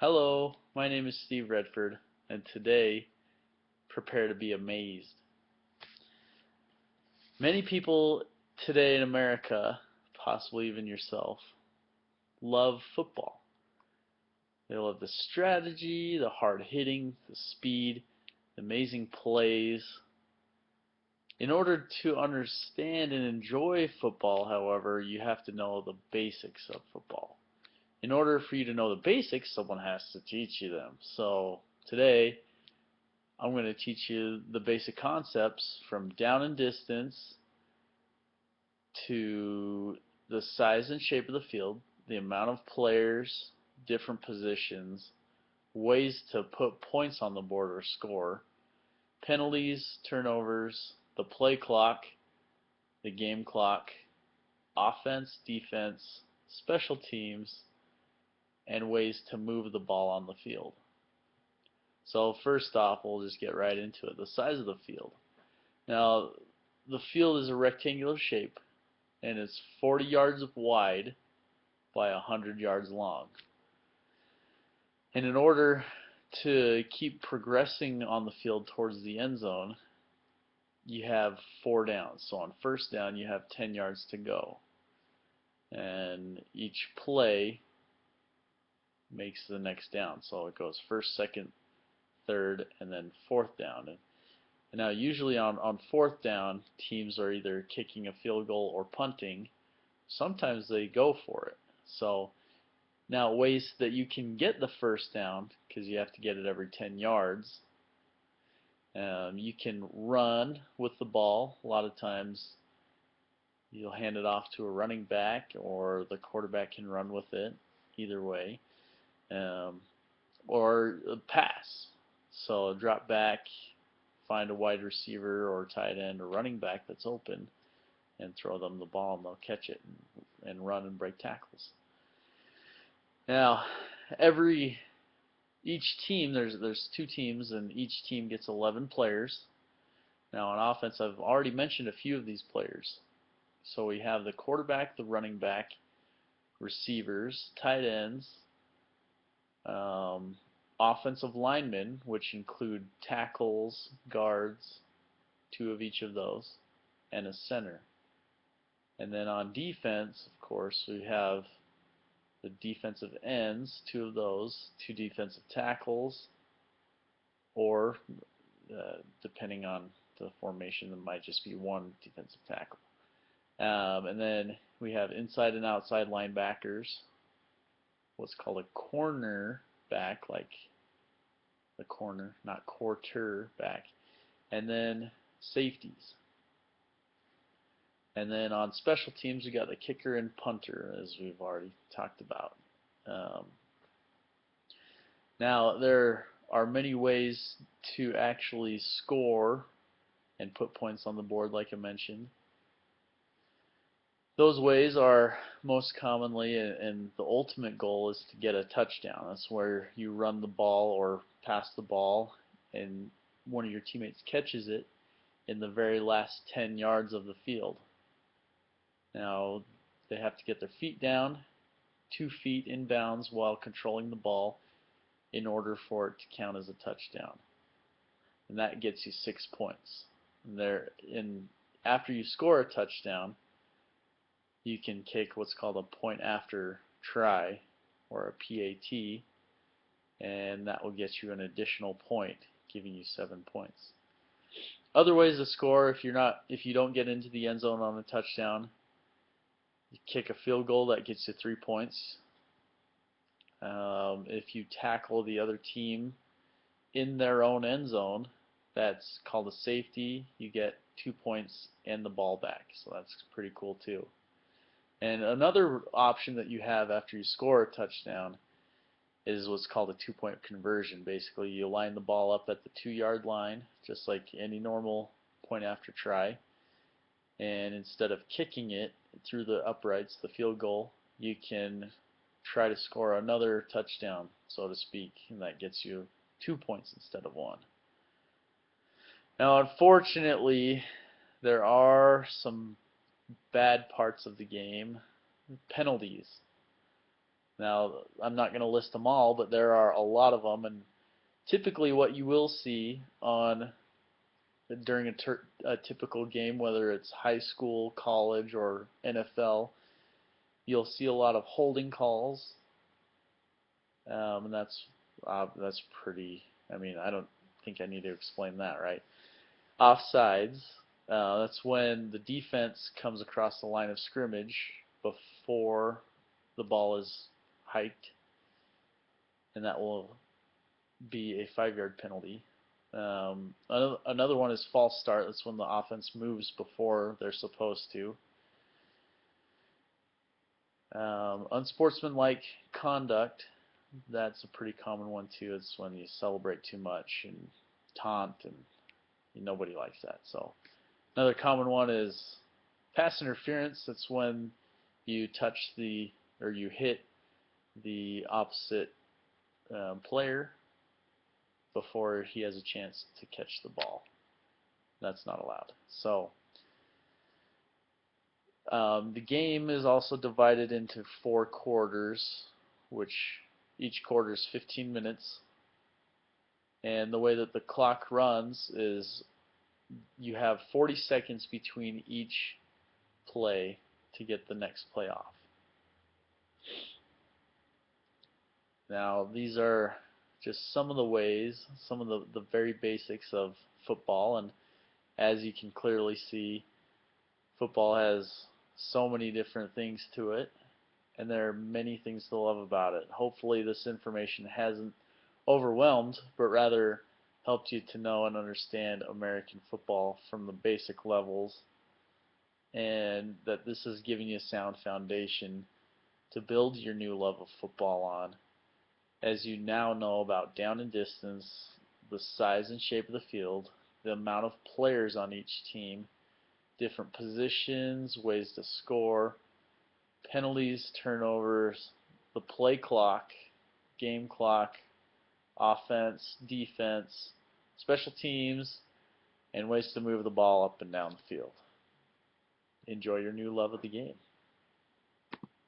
Hello, my name is Steve Redford, and today, prepare to be amazed. Many people today in America, possibly even yourself, love football. They love the strategy, the hard hitting, the speed, the amazing plays. In order to understand and enjoy football, however, you have to know the basics of football. In order for you to know the basics, someone has to teach you them. So today, I'm going to teach you the basic concepts from down and distance to the size and shape of the field, the amount of players, different positions, ways to put points on the board or score, penalties, turnovers, the play clock, the game clock, offense, defense, special teams, and ways to move the ball on the field. So first off, we'll just get right into it. The size of the field. Now, the field is a rectangular shape, and it's 40 yards wide by 100 yards long. And in order to keep progressing on the field towards the end zone, you have 4 downs. So on first down, you have 10 yards to go. And each play makes the next down. So it goes first, second, third, and then fourth down. And now usually on fourth down, teams are either kicking a field goal or punting. Sometimes they go for it. So now ways that you can get the first down, because you have to get it every 10 yards, you can run with the ball. A lot of times you'll hand it off to a running back or the quarterback can run with it, either way. Or pass. So drop back, find a wide receiver or tight end or running back that's open and throw them the ball and they'll catch it and run and break tackles. Now, each team, there's 2 teams and each team gets 11 players. Now on offense, I've already mentioned a few of these players. So we have the quarterback, the running back, receivers, tight ends, offensive linemen, which include tackles, guards, 2 of each of those, and a center. And then on defense, of course, we have the defensive ends, 2 of those, 2 defensive tackles, or depending on the formation, there might just be 1 defensive tackle. And then we have inside and outside linebackers, what's called a corner back, like the corner, not quarter back, and then safeties. And then on special teams, we got the kicker and punter, as we've already talked about. Now, there are many ways to actually score and put points on the board, like I mentioned. Those ways are most commonly, and the ultimate goal is to get a touchdown. That's where you run the ball or pass the ball, and one of your teammates catches it in the very last 10 yards of the field. Now, they have to get their feet down, 2 feet in bounds while controlling the ball in order for it to count as a touchdown. And that gets you 6 points. And after you score a touchdown, you can kick what's called a point after try, or a PAT, and that will get you an additional point, giving you 7 points. Other ways to score, if you don't get into the end zone on a touchdown, you kick a field goal, that gets you 3 points. If you tackle the other team in their own end zone, that's called a safety. You get 2 points and the ball back, so that's pretty cool too. And another option that you have after you score a touchdown is what's called a 2-point conversion. Basically, you line the ball up at the 2-yard line, just like any normal point after try. And instead of kicking it through the uprights, the field goal, you can try to score another touchdown, so to speak, and that gets you 2 points instead of 1. Now, unfortunately, there are some bad parts of the game. Penalties. Now, I'm not going to list them all, but there are a lot of them, and typically what you will see on during a typical game, whether it's high school, college, or NFL, you'll see a lot of holding calls, and that's pretty. I mean, I don't think I need to explain that, right? Offsides, that's when the defense comes across the line of scrimmage before the ball is hiked, and that will be a 5-yard penalty. Another one is false start. That's when the offense moves before they're supposed to. Unsportsmanlike conduct, that's a pretty common one too. It's when you celebrate too much and taunt, and nobody likes that. So another common one is pass interference. That's when you touch or you hit the opposite player before he has a chance to catch the ball. That's not allowed. So the game is also divided into 4 quarters, which each quarter is 15 minutes. And the way that the clock runs is you have 40 seconds between each play to get the next play off. Now, these are just some of the ways, some of the very basics of football, and as you can clearly see, football has so many different things to it, and there are many things to love about it. Hopefully this information hasn't overwhelmed, but rather helped you to know and understand American football from the basic levels, and that this has given you a sound foundation to build your new love of football on, as you now know about down and distance, the size and shape of the field, the amount of players on each team, different positions, ways to score, penalties, turnovers, the play clock, game clock, offense, defense, special teams, and ways to move the ball up and down the field. Enjoy your new love of the game.